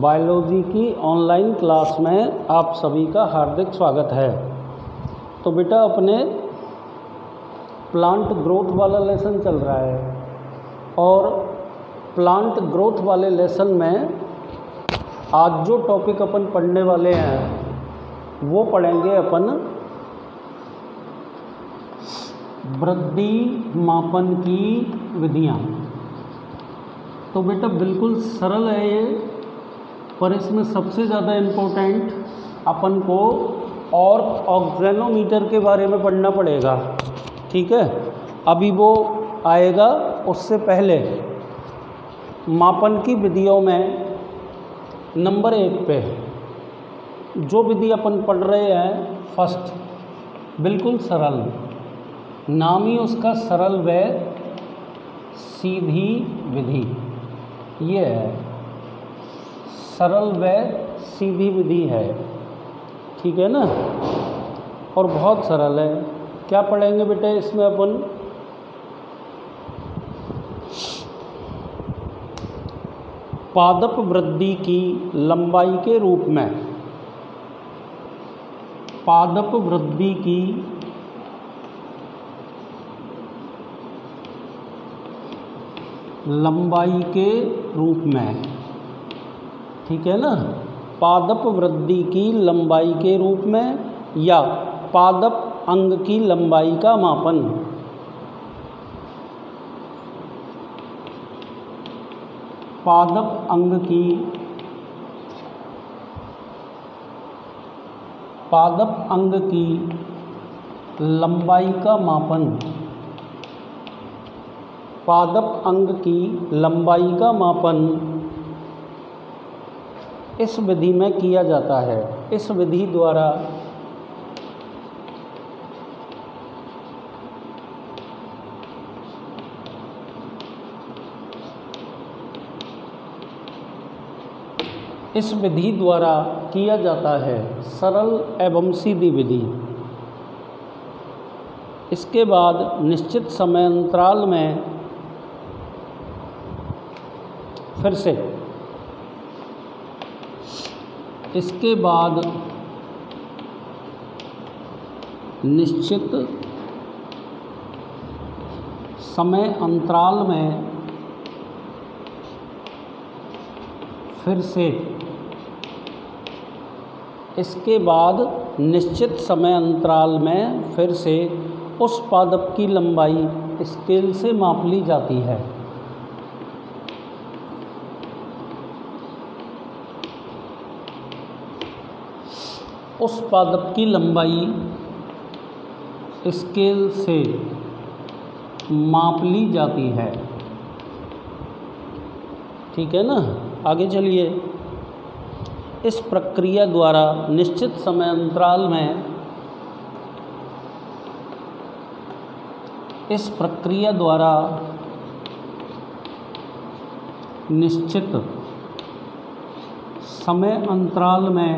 Biology की online class में आप सभी का हार्दिक स्वागत है। तो बेटा अपने प्लांट ग्रोथ वाला लेसन चल रहा है और प्लांट ग्रोथ वाले लेसन में आज जो टॉपिक अपन पढ़ने वाले हैं वो पढ़ेंगे अपन वृद्धि मापन की विधियाँ। तो बेटा बिल्कुल सरल है ये, पर इसमें सबसे ज़्यादा इम्पोर्टेंट अपन को और ऑक्सेनोमीटर के बारे में पढ़ना पड़ेगा। ठीक है, अभी वो आएगा। उससे पहले मापन की विधियों में नंबर 1 पे जो विधि अपन पढ़ रहे हैं फर्स्ट, बिल्कुल सरल, नाम ही उसका सरल व सीधी विधि। ये है सरल व सीधी विधि है, ठीक है ना, और बहुत सरल है। क्या पढ़ेंगे बेटे इसमें अपन? पादप वृद्धि की लंबाई के रूप में, पादप वृद्धि की लंबाई के रूप में, ठीक है ना, पादप वृद्धि की लंबाई के रूप में या पादप अंग की लंबाई का मापन। पादप अंग की लंबाई का मापन, पादप अंग की लंबाई का मापन इस विधि में किया जाता है। इस विधि द्वारा किया जाता है सरल एवं सीधी विधि। इसके बाद निश्चित समय अंतराल में फिर से, इसके बाद निश्चित समय अंतराल में फिर से, इसके बाद निश्चित समय अंतराल में फिर से उस पादप की लंबाई स्केल से माप ली जाती है। उस पादप की लंबाई स्केल से माप ली जाती है, ठीक है ना। आगे चलिए। इस प्रक्रिया द्वारा निश्चित समय अंतराल में, इस प्रक्रिया द्वारा निश्चित समय अंतराल में,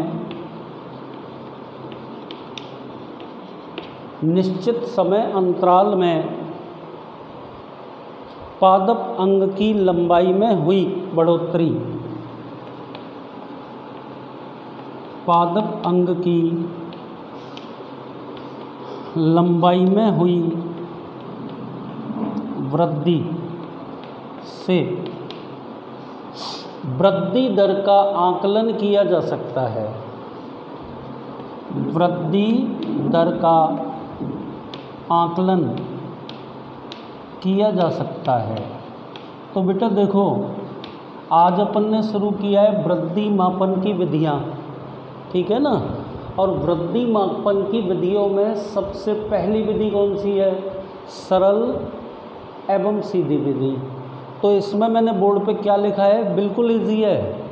निश्चित समय अंतराल में पादप अंग की लंबाई में हुई बढ़ोतरी, पादप अंग की लंबाई में हुई वृद्धि से वृद्धि दर का आकलन किया जा सकता है। वृद्धि दर का आकलन किया जा सकता है। तो बेटा देखो, आज अपन ने शुरू किया है वृद्धि मापन की विधियाँ, ठीक है ना। और वृद्धि मापन की विधियों में सबसे पहली विधि कौन सी है? सरल एवं सीधी विधि। तो इसमें मैंने बोर्ड पे क्या लिखा है, बिल्कुल इजी है।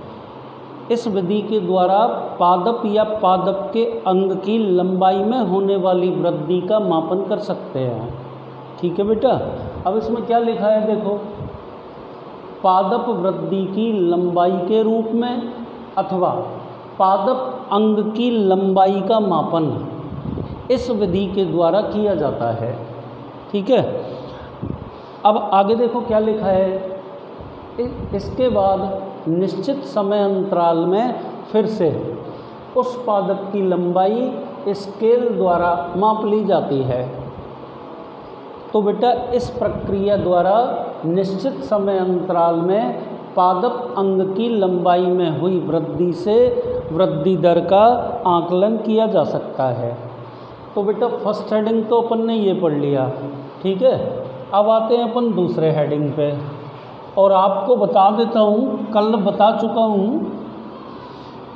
इस विधि के द्वारा पादप या पादप के अंग की लंबाई में होने वाली वृद्धि का मापन कर सकते हैं, ठीक है बेटा। अब इसमें क्या लिखा है देखो, पादप वृद्धि की लंबाई के रूप में अथवा पादप अंग की लंबाई का मापन इस विधि के द्वारा किया जाता है, ठीक है। अब आगे देखो क्या लिखा है, इसके बाद निश्चित समय अंतराल में फिर से उस पादप की लंबाई स्केल द्वारा माप ली जाती है। तो बेटा इस प्रक्रिया द्वारा निश्चित समय अंतराल में पादप अंग की लंबाई में हुई वृद्धि से वृद्धि दर का आकलन किया जा सकता है। तो बेटा फर्स्ट हेडिंग तो अपन ने ये पढ़ लिया, ठीक है। अब आते हैं अपन दूसरे हेडिंग पे, और आपको बता देता हूँ, कल बता चुका हूँ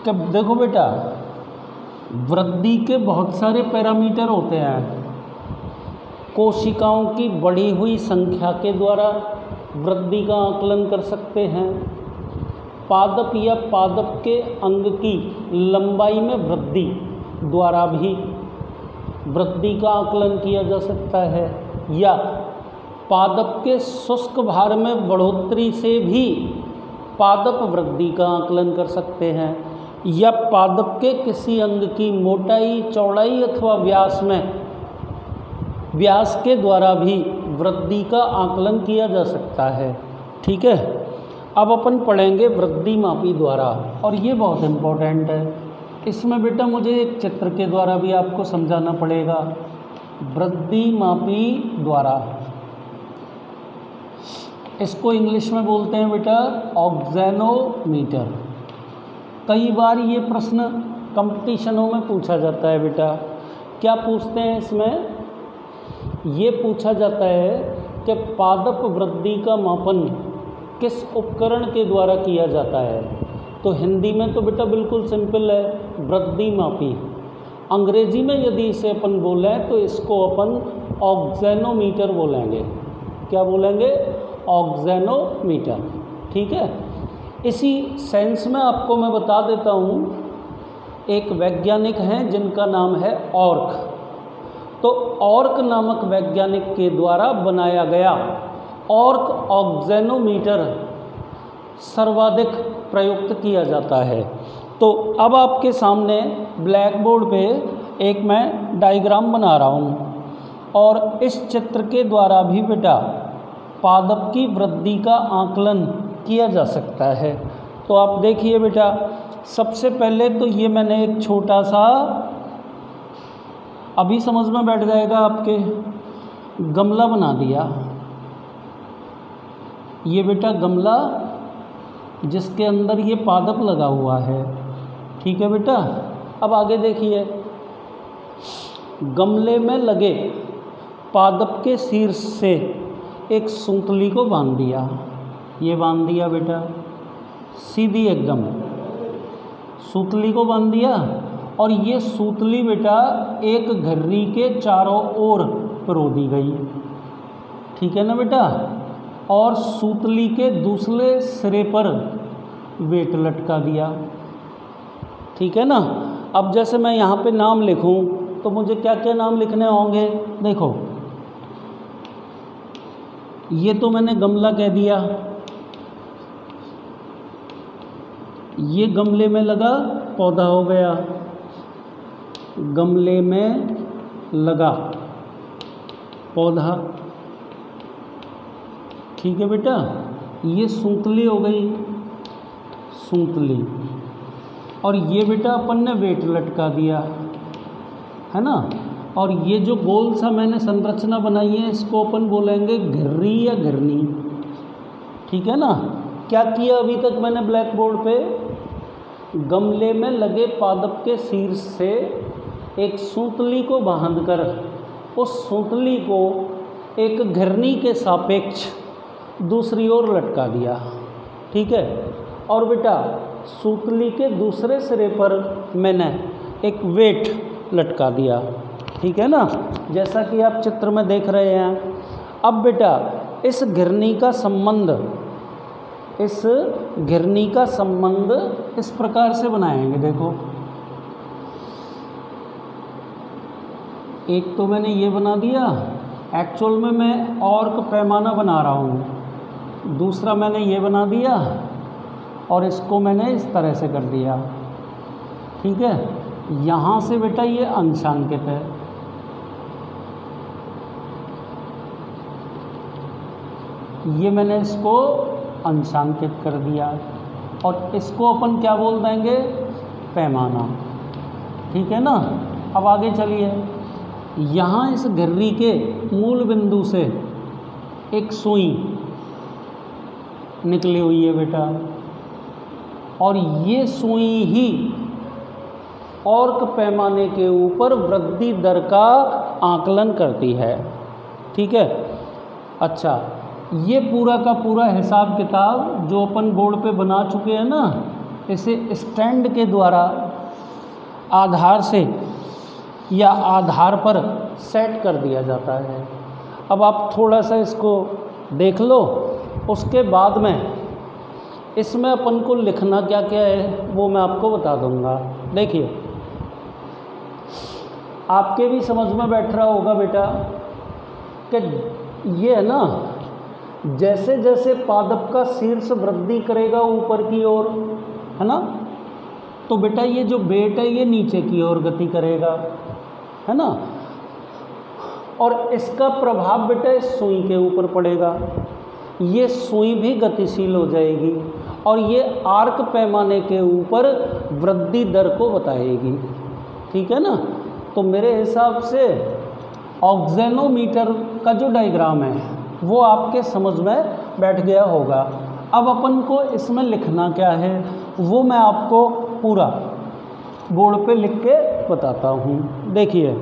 कि देखो बेटा वृद्धि के बहुत सारे पैरामीटर होते हैं। कोशिकाओं की बढ़ी हुई संख्या के द्वारा वृद्धि का आकलन कर सकते हैं। पादप या पादप के अंग की लंबाई में वृद्धि द्वारा भी वृद्धि का आकलन किया जा सकता है, या पादप के शुष्क भार में बढ़ोतरी से भी पादप वृद्धि का आकलन कर सकते हैं, या पादप के किसी अंग की मोटाई, चौड़ाई अथवा व्यास के द्वारा भी वृद्धि का आकलन किया जा सकता है, ठीक है। अब अपन पढ़ेंगे वृद्धि मापी द्वारा, और ये बहुत इम्पोर्टेंट है। इसमें बेटा मुझे एक चित्र के द्वारा भी आपको समझाना पड़ेगा। वृद्धि मापी द्वारा, इसको इंग्लिश में बोलते हैं बेटा ऑक्जेनोमीटर। कई बार ये प्रश्न कंपटीशनों में पूछा जाता है बेटा। क्या पूछते हैं इसमें? ये पूछा जाता है कि पादप वृद्धि का मापन किस उपकरण के द्वारा किया जाता है। तो हिंदी में तो बेटा बिल्कुल सिंपल है, वृद्धि मापी। अंग्रेजी में यदि इसे अपन बोलें तो इसको अपन ऑक्जेनोमीटर बोलेंगे। क्या बोलेंगे? ऑक्जेनोमीटर, ठीक है। इसी सेंस में आपको मैं बता देता हूँ, एक वैज्ञानिक हैं जिनका नाम है ऑर्क। तो ऑर्क नामक वैज्ञानिक के द्वारा बनाया गया ऑर्क ऑक्जेनोमीटर सर्वाधिक प्रयुक्त किया जाता है। तो अब आपके सामने ब्लैक बोर्ड पे एक मैं डायग्राम बना रहा हूँ, और इस चित्र के द्वारा भी बेटा पादप की वृद्धि का आकलन किया जा सकता है। तो आप देखिए बेटा, सबसे पहले तो ये मैंने एक छोटा सा, अभी समझ में बैठ जाएगा आपके, गमला बना दिया। ये बेटा गमला जिसके अंदर ये पादप लगा हुआ है, ठीक है बेटा। अब आगे देखिए, गमले में लगे पादप के शीर्ष से एक सूतली को बांध दिया। ये बांध दिया बेटा, सीधी एकदम सूतली को बांध दिया, और ये सूतली बेटा एक घर्री के चारों ओर पिरो दी गई, ठीक है ना बेटा। और सूतली के दूसरे सिरे पर वेट लटका दिया, ठीक है ना। अब जैसे मैं यहाँ पे नाम लिखूँ तो मुझे क्या क्या नाम लिखने होंगे? देखो, ये तो मैंने गमला कह दिया, ये गमले में लगा पौधा हो गया, गमले में लगा पौधा, ठीक है बेटा। ये सूतली हो गई, सूतली, और ये बेटा अपन ने वेट लटका दिया, है ना। और ये जो गोल सा मैंने संरचना बनाई है, इसको अपन बोलेंगे घिर्री या घिरनी, ठीक है ना। क्या किया अभी तक मैंने ब्लैक बोर्ड पे? गमले में लगे पादप के शीर्ष से एक सूतली को बांधकर उस सूतली को एक घिरनी के सापेक्ष दूसरी ओर लटका दिया, ठीक है। और बेटा सूतली के दूसरे सिरे पर मैंने एक वेट लटका दिया, ठीक है ना, जैसा कि आप चित्र में देख रहे हैं। अब बेटा इस घिरनी का संबंध इस प्रकार से बनाएंगे। देखो, एक तो मैंने ये बना दिया, एक्चुअल में मैं ऑर्क पैमाना बना रहा हूँ। दूसरा मैंने ये बना दिया, और इसको मैंने इस तरह से कर दिया, ठीक है। यहाँ से बेटा ये अंशांकित है, ये मैंने इसको अंशांकित कर दिया, और इसको अपन क्या बोल देंगे, पैमाना। ठीक है ना। अब आगे चलिए, यहाँ इस घिर्री के मूल बिंदु से एक सुई निकली हुई है बेटा, और ये सुई ही ऑर्क पैमाने के ऊपर वृद्धि दर का आकलन करती है। ठीक है। अच्छा, ये पूरा का पूरा हिसाब किताब जो अपन बोर्ड पे बना चुके हैं ना, इसे स्टैंड के द्वारा आधार से या आधार पर सेट कर दिया जाता है। अब आप थोड़ा सा इसको देख लो, उसके बाद में इसमें अपन को लिखना क्या क्या है वो मैं आपको बता दूंगा। देखिए, आपके भी समझ में बैठ रहा होगा बेटा कि ये है ना, जैसे जैसे पादप का शीर्ष वृद्धि करेगा ऊपर की ओर, है ना, तो बेटा ये जो वेट है ये नीचे की ओर गति करेगा, है ना, और इसका प्रभाव बेटा इस सुई के ऊपर पड़ेगा। ये सुई भी गतिशील हो जाएगी और ये आर्क पैमाने के ऊपर वृद्धि दर को बताएगी। ठीक है ना। तो मेरे हिसाब से ऑक्जेनोमीटर का जो डायग्राम है वो आपके समझ में बैठ गया होगा। अब अपन को इसमें लिखना क्या है वो मैं आपको पूरा बोर्ड पे लिख के बताता हूँ। देखिए,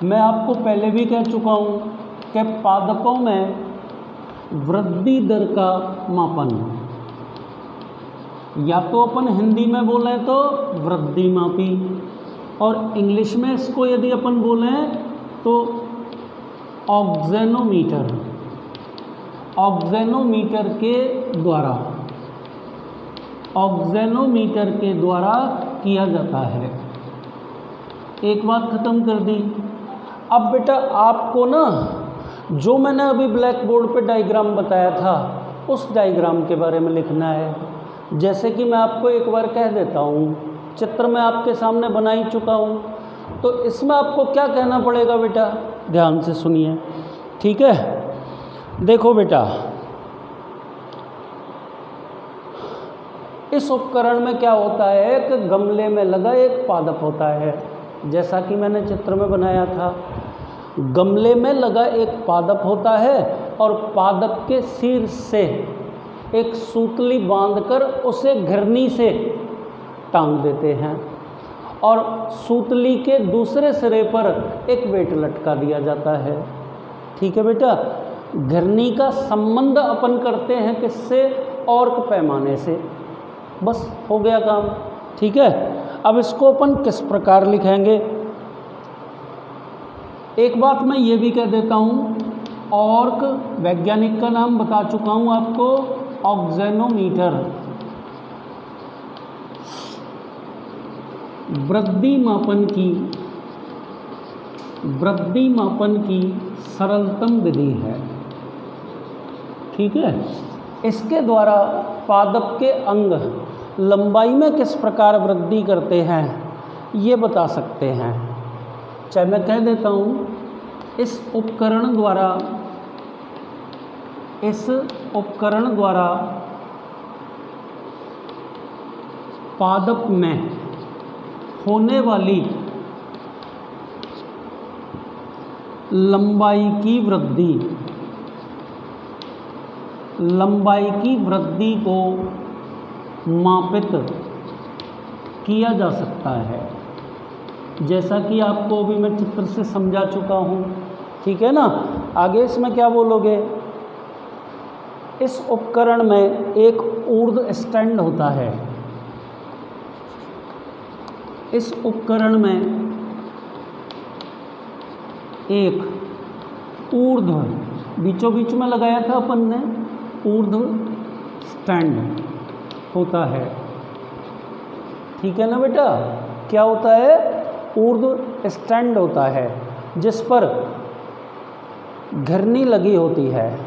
मैं आपको पहले भी कह चुका हूँ कि पादपों में वृद्धि दर का मापन, या तो अपन हिंदी में बोलें तो वृद्धि मापी, और इंग्लिश में इसको यदि अपन बोलें तो ऑक्जेनोमीटर, ऑक्जेनोमीटर के द्वारा किया जाता है। एक बात ख़त्म कर दी। अब बेटा आपको ना जो मैंने अभी ब्लैक बोर्ड पे डायग्राम बताया था उस डायग्राम के बारे में लिखना है। जैसे कि मैं आपको एक बार कह देता हूँ, चित्र मैं आपके सामने बना ही चुका हूँ, तो इसमें आपको क्या कहना पड़ेगा बेटा, ध्यान से सुनिए। ठीक है। देखो बेटा, इस उपकरण में क्या होता है कि गमले में लगा एक पादप होता है, जैसा कि मैंने चित्र में बनाया था। गमले में लगा एक पादप होता है और पादप के शीर्ष से एक सूतली बांधकर उसे घिरनी से टांग देते हैं और सूतली के दूसरे सिरे पर एक वेट लटका दिया जाता है। ठीक है बेटा। घिरनी का संबंध अपन करते हैं किससे, ऑर्क पैमाने से। बस हो गया काम। ठीक है। अब इसको अपन किस प्रकार लिखेंगे, एक बात मैं ये भी कह देता हूँ, ऑर्क वैज्ञानिक का नाम बता चुका हूँ आपको, ऑक्जेनोमीटर। वृद्धि मापन की सरलतम विधि है। ठीक है। इसके द्वारा पादप के अंग लंबाई में किस प्रकार वृद्धि करते हैं ये बता सकते हैं। चाहे मैं कह देता हूँ, इस उपकरण द्वारा पादप में होने वाली लंबाई की वृद्धि को मापित किया जा सकता है, जैसा कि आपको अभी मैं चित्र से समझा चुका हूँ। ठीक है ना। आगे इसमें क्या बोलोगे, इस उपकरण में एक ऊर्ध्व स्टैंड होता है। इस उपकरण में एक ऊर्ध्व बीचों बीच में लगाया था अपन ने, ऊर्ध्व स्टैंड होता है। ठीक है ना बेटा। क्या होता है, ऊर्ध्व स्टैंड होता है जिस पर घिरनी लगी होती है,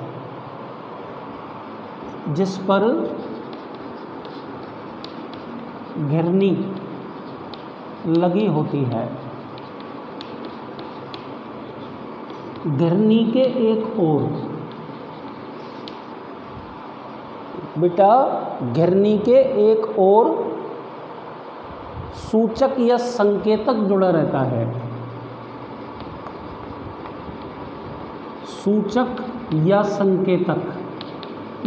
जिस पर घिरनी लगी होती है। घिरनी के एक ओर बेटा घिरनी के एक और सूचक या संकेतक जुड़ा रहता है, सूचक या संकेतक,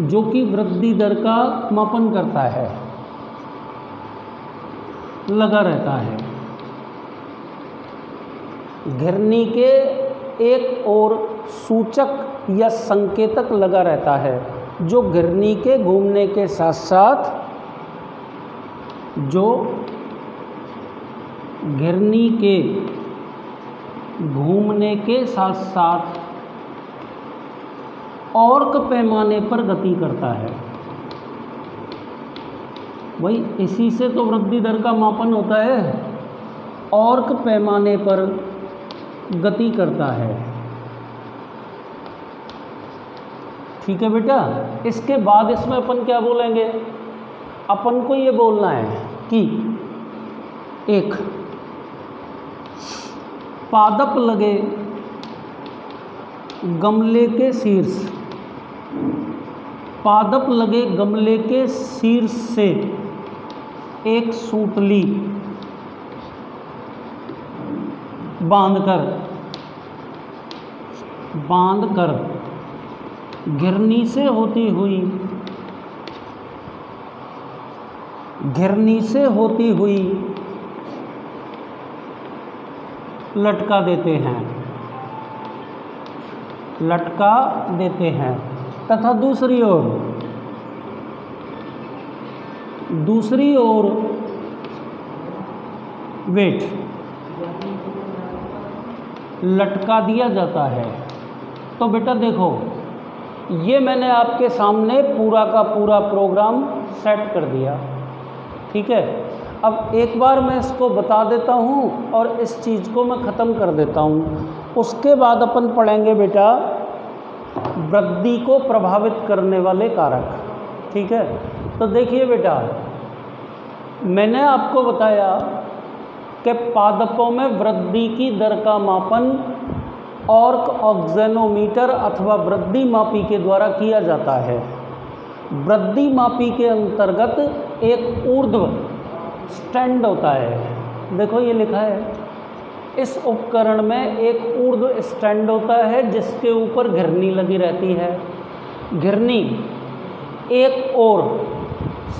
जो कि वृद्धि दर का मापन करता है, लगा रहता है। घिरनी के एक और सूचक या संकेतक लगा रहता है, जो घिरनी के घूमने के साथ साथ, जो घिरनी के घूमने के साथ साथ और्क पैमाने पर गति करता है। वही इसी से तो वृद्धि दर का मापन होता है, और्क पैमाने पर गति करता है। ठीक है बेटा। इसके बाद इसमें अपन क्या बोलेंगे, अपन को ये बोलना है कि एक पादप लगे गमले के शीर्ष, पादप लगे गमले के शीर्ष से एक सूतली बांधकर घिरनी से होती हुई लटका देते हैं तथा दूसरी ओर वेट लटका दिया जाता है। तो बेटा देखो, ये मैंने आपके सामने पूरा का पूरा प्रोग्राम सेट कर दिया। ठीक है। अब एक बार मैं इसको बता देता हूँ और इस चीज़ को मैं ख़त्म कर देता हूँ। उसके बाद अपन पढ़ेंगे बेटा वृद्धि को प्रभावित करने वाले कारक। ठीक है। तो देखिए बेटा, मैंने आपको बताया कि पादपों में वृद्धि की दर का मापन ऑर्क ऑक्सेनोमीटर अथवा वृद्धि मापी के द्वारा किया जाता है। वृद्धि मापी के अंतर्गत एक ऊर्ध्व स्टैंड होता है। देखो ये लिखा है, इस उपकरण में एक ऊर्ध्व स्टैंड होता है जिसके ऊपर घिरनी लगी रहती है। घिरनी एक और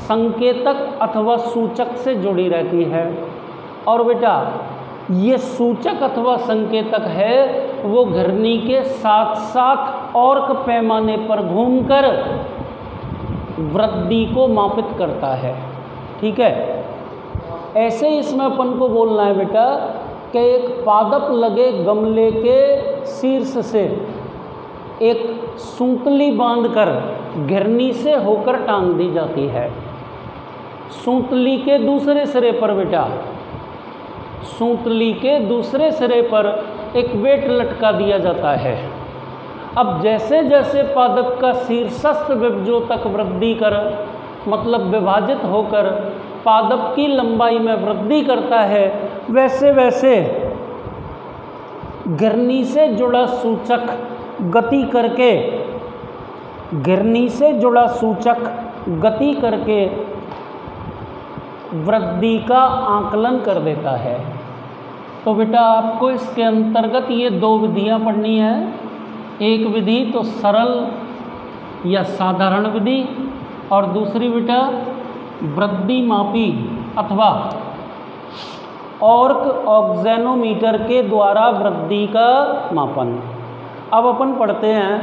संकेतक अथवा सूचक से जुड़ी रहती है। और बेटा ये सूचक अथवा संकेतक है वो घिरनी के साथ साथ ऑर्क पैमाने पर घूमकर वृद्धि को मापित करता है। ठीक है। ऐसे ही इसमें अपन को बोलना है बेटा कि एक पादप लगे गमले के शीर्ष से एक सूतली बांधकर घिरनी से होकर टांग दी जाती है। सूतली के दूसरे सिरे पर बेटा, सूतली के दूसरे सिरे पर एक वेट लटका दिया जाता है। अब जैसे जैसे पादप का शीर्षस्थ विभजों तक वृद्धि कर मतलब विभाजित होकर पादप की लंबाई में वृद्धि करता है, वैसे वैसे घिरनी से जुड़ा सूचक गति करके वृद्धि का आकलन कर देता है। तो बेटा आपको इसके अंतर्गत ये दो विधियां पढ़नी है। एक विधि तो सरल या साधारण विधि और दूसरी बेटा वृद्धि मापी अथवा ऑर्क ऑक्सेनोमीटर के द्वारा वृद्धि का मापन। अब अपन पढ़ते हैं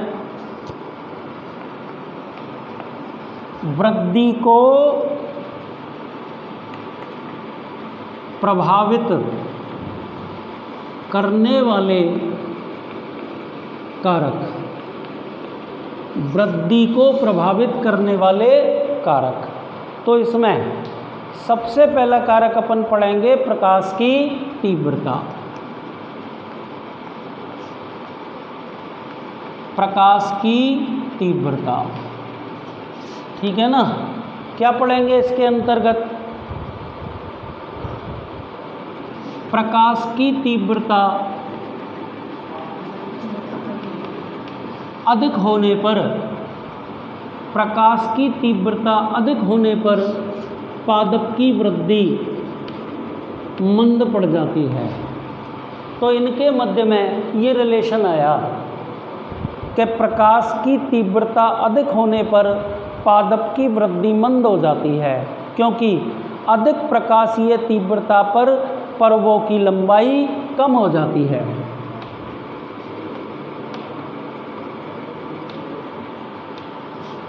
वृद्धि को प्रभावित करने वाले कारक। वृद्धि को प्रभावित करने वाले कारक। तो इसमें सबसे पहला कारक अपन पढ़ेंगे प्रकाश की तीव्रता। प्रकाश की तीव्रता, ठीक है ना। क्या पढ़ेंगे इसके अंतर्गत? प्रकाश की तीव्रता अधिक होने पर प्रकाश की तीव्रता अधिक होने पर पादप की वृद्धि मंद पड़ जाती है। तो इनके मध्य में ये रिलेशन आया कि प्रकाश की तीव्रता अधिक होने पर पादप की वृद्धि मंद हो जाती है, क्योंकि अधिक प्रकाशीय तीव्रता पर पर्वों की लंबाई कम हो जाती है।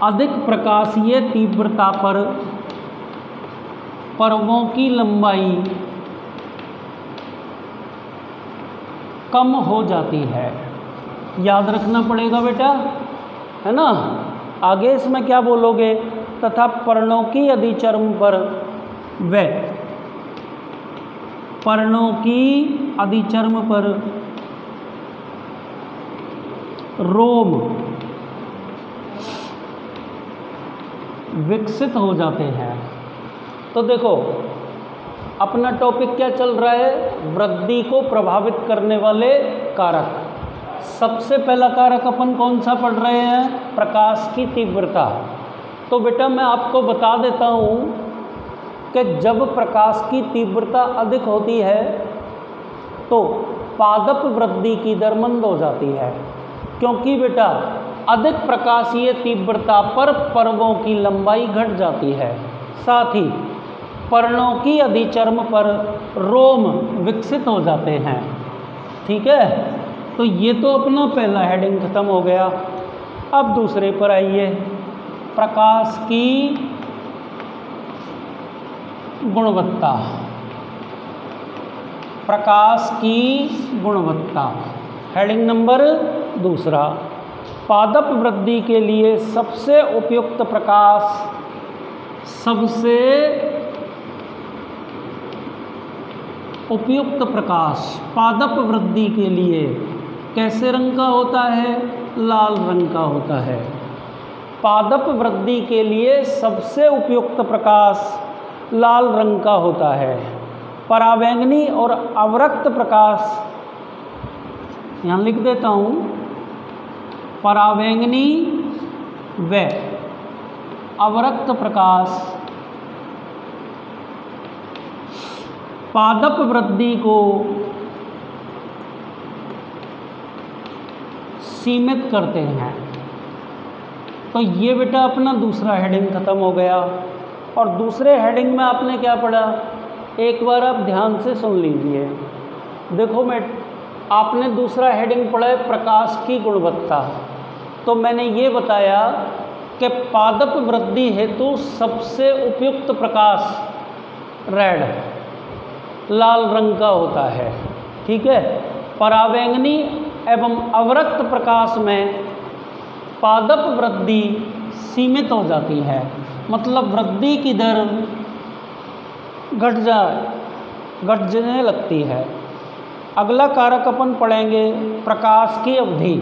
अधिक प्रकाशीय तीव्रता पर पर्वों की लंबाई कम हो जाती है। याद रखना पड़ेगा बेटा, है ना। आगे इसमें क्या बोलोगे, तथा पर्णों की यदि चर्म पर व पर्णों की यदि चर्म पर रोम विकसित हो जाते हैं। तो देखो अपना टॉपिक क्या चल रहा है, वृद्धि को प्रभावित करने वाले कारक। सबसे पहला कारक अपन कौन सा पढ़ रहे हैं, प्रकाश की तीव्रता। तो बेटा मैं आपको बता देता हूँ कि जब प्रकाश की तीव्रता अधिक होती है तो पादप वृद्धि की दर मंद हो जाती है, क्योंकि बेटा अधिक प्रकाशीय तीव्रता पर पर्वों की लंबाई घट जाती है। साथ ही पर्णों की यदि चर्म पर रोम विकसित हो जाते हैं। ठीक है, तो ये तो अपना पहला हेडिंग खत्म हो गया। अब दूसरे पर आइए, प्रकाश की गुणवत्ता। प्रकाश की गुणवत्ता हेडिंग नंबर दूसरा। पादप वृद्धि के लिए सबसे उपयुक्त प्रकाश, सबसे उपयुक्त प्रकाश पादप वृद्धि के लिए कैसे रंग का होता है, लाल रंग का होता है। पादप वृद्धि के लिए सबसे उपयुक्त प्रकाश लाल रंग का होता है। परावैंगनी और अवरक्त प्रकाश, यहाँ लिख देता हूँ, परावैंगनी व अवरक्त प्रकाश पादप वृद्धि को सीमित करते हैं। तो ये बेटा अपना दूसरा हेडिंग खत्म हो गया। और दूसरे हेडिंग में आपने क्या पढ़ा, एक बार आप ध्यान से सुन लीजिए। देखो मैं आपने दूसरा हेडिंग पढ़ा है प्रकाश की गुणवत्ता। तो मैंने ये बताया कि पादप वृद्धि हेतु सबसे उपयुक्त प्रकाश रेड, लाल रंग का होता है। ठीक है, परावैंगनी एवं अवरक्त प्रकाश में पादप वृद्धि सीमित हो जाती है, मतलब वृद्धि की दर घट जाने लगती है। अगला कारक अपन पढ़ेंगे प्रकाश की अवधि।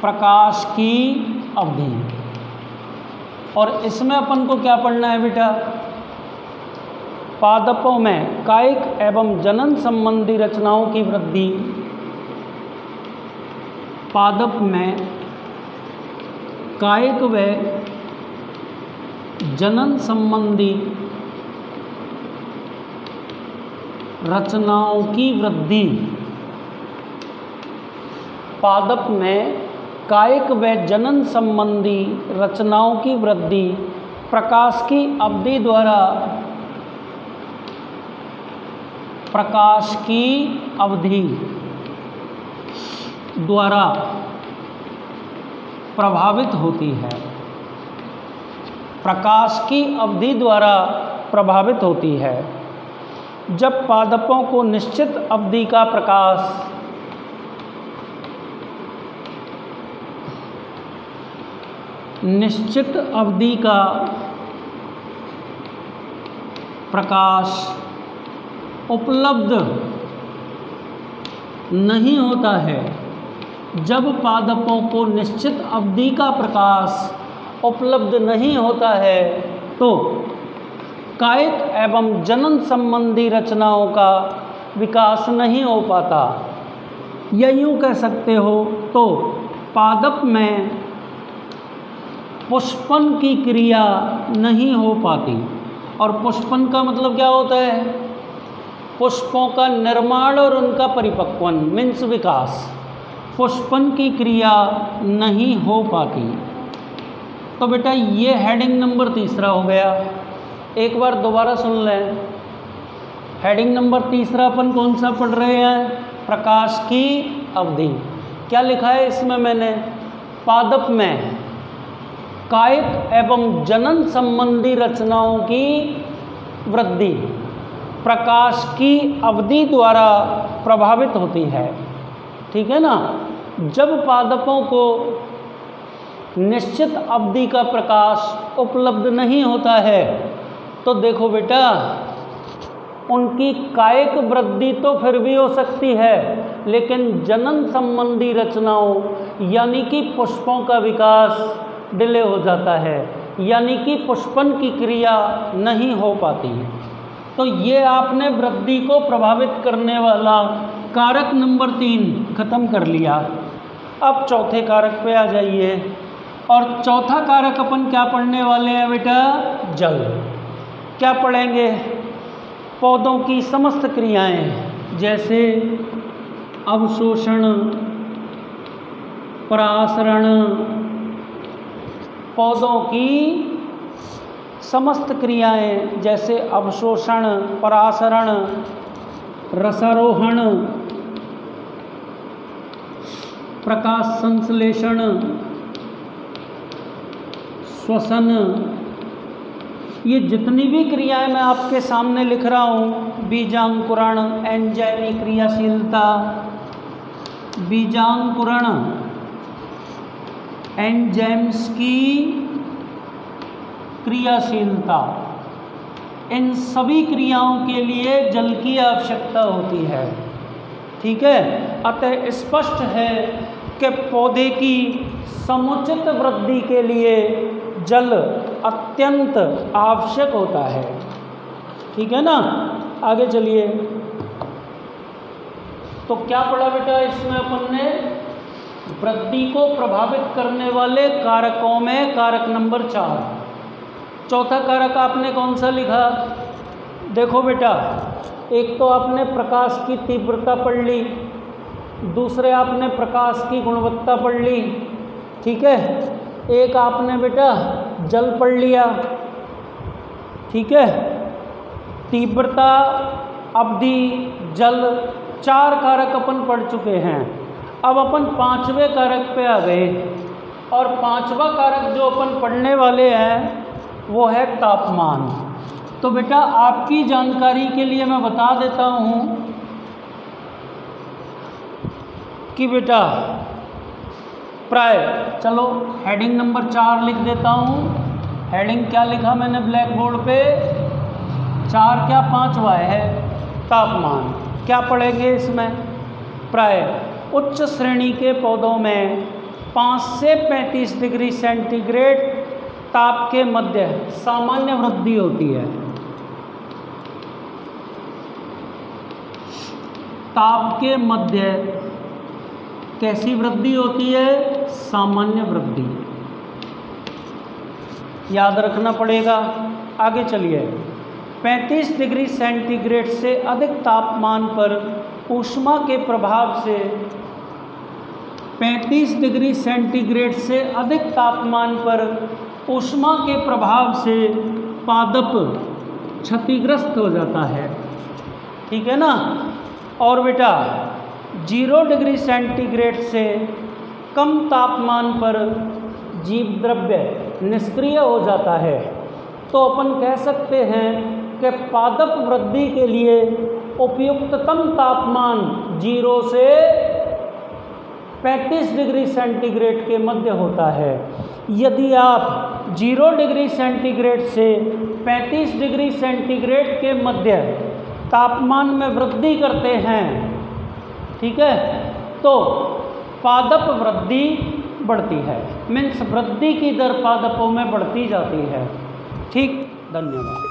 प्रकाश की अवधि, और इसमें अपन को क्या पढ़ना है बेटा, पादपों में कायिक एवं जनन संबंधी रचनाओं की वृद्धि। पादप में कायिक व जनन संबंधी रचनाओं की वृद्धि। पादप में कायिक व जनन संबंधी रचनाओं की वृद्धि प्रकाश की अवधि द्वारा, प्रकाश की अवधि द्वारा प्रभावित होती है। प्रकाश की अवधि द्वारा प्रभावित होती है। जब पादपों को निश्चित अवधि का प्रकाश निश्चित अवधि का प्रकाश उपलब्ध नहीं होता है, जब पादपों को निश्चित अवधि का प्रकाश उपलब्ध नहीं होता है तो कायिक एवं जनन संबंधी रचनाओं का विकास नहीं हो पाता। या यूँ कह सकते हो तो पादप में पुष्पन की क्रिया नहीं हो पाती। और पुष्पन का मतलब क्या होता है? पुष्पों का निर्माण और उनका परिपक्वन मीन्स विकास। पुष्पन की क्रिया नहीं हो पाती। तो बेटा ये हेडिंग नंबर 3 हो गया। एक बार दोबारा सुन लें। हेडिंग नंबर 3 अपन कौन सा पढ़ रहे हैं? प्रकाश की अवधि। क्या लिखा है इसमें मैंने? पादप में कायिक एवं जनन संबंधी रचनाओं की वृद्धि प्रकाश की अवधि द्वारा प्रभावित होती है। ठीक है ना? जब पादपों को निश्चित अवधि का प्रकाश उपलब्ध नहीं होता है तो देखो बेटा, उनकी कायिक वृद्धि तो फिर भी हो सकती है, लेकिन जनन संबंधी रचनाओं यानी कि पुष्पों का विकास डिले हो जाता है, यानी कि पुष्पन की क्रिया नहीं हो पाती। तो ये आपने वृद्धि को प्रभावित करने वाला कारक नंबर 3 खत्म कर लिया। अब चौथे कारक पे आ जाइए। और चौथा कारक अपन क्या पढ़ने वाले हैं बेटा? जल। क्या पढ़ेंगे? पौधों की समस्त क्रियाएं जैसे अवशोषण, परासरण, पौधों की समस्त क्रियाएं जैसे अवशोषण, परासरण, रसारोहण, प्रकाश संश्लेषण, श्वसन, ये जितनी भी क्रियाएं मैं आपके सामने लिख रहा हूँ, बीजांकुरण, एंजाइमी क्रियाशीलता, बीजांकुरण, एंजाइम्स की क्रियाशीलता, इन सभी क्रियाओं के लिए जल की आवश्यकता होती है। ठीक है? अतः स्पष्ट है कि पौधे की समुचित वृद्धि के लिए जल अत्यंत आवश्यक होता है। ठीक है ना? आगे चलिए। तो क्या पढ़ा बेटा इसमें अपन ने? वृद्धि को प्रभावित करने वाले कारकों में कारक नंबर 4। चौथा कारक आपने कौन सा लिखा? देखो बेटा, एक तो आपने प्रकाश की तीव्रता पढ़ ली, दूसरे आपने प्रकाश की गुणवत्ता पढ़ ली। ठीक है? एक आपने बेटा जल पढ़ लिया। ठीक है? तीव्रता, अवधि, जल, 4 कारक अपन पढ़ चुके हैं। अब अपन 5वें कारक पे आ गए। और 5वां कारक जो अपन पढ़ने वाले हैं वो है तापमान। तो बेटा आपकी जानकारी के लिए मैं बता देता हूँ कि बेटा प्राय, चलो हेडिंग नंबर 4 लिख देता हूँ। हेडिंग क्या लिखा मैंने ब्लैक बोर्ड पे? 4 क्या 5वां है तापमान। क्या पढ़ेंगे इसमें? प्राय उच्च श्रेणी के पौधों में 5 से 35 डिग्री सेंटीग्रेड ताप के मध्य सामान्य वृद्धि होती है। ताप के मध्य कैसी वृद्धि होती है? सामान्य वृद्धि। याद रखना पड़ेगा। आगे चलिए। 35 डिग्री सेंटीग्रेड से अधिक तापमान पर ऊष्मा के प्रभाव से 35 डिग्री सेंटीग्रेड से अधिक तापमान पर ऊष्मा के प्रभाव से पादप क्षतिग्रस्त हो जाता है। ठीक है ना? और बेटा 0 डिग्री सेंटीग्रेड से कम तापमान पर जीव द्रव्य निष्क्रिय हो जाता है। तो अपन कह सकते हैं कि पादप वृद्धि के लिए उपयुक्ततम तापमान 0 से 35 डिग्री सेंटीग्रेड के मध्य होता है। यदि आप 0 डिग्री सेंटीग्रेड से 35 डिग्री सेंटीग्रेड के मध्य तापमान में वृद्धि करते हैं, ठीक है, तो पादप वृद्धि बढ़ती है। मीन्स वृद्धि की दर पादपों में बढ़ती जाती है। ठीक, धन्यवाद।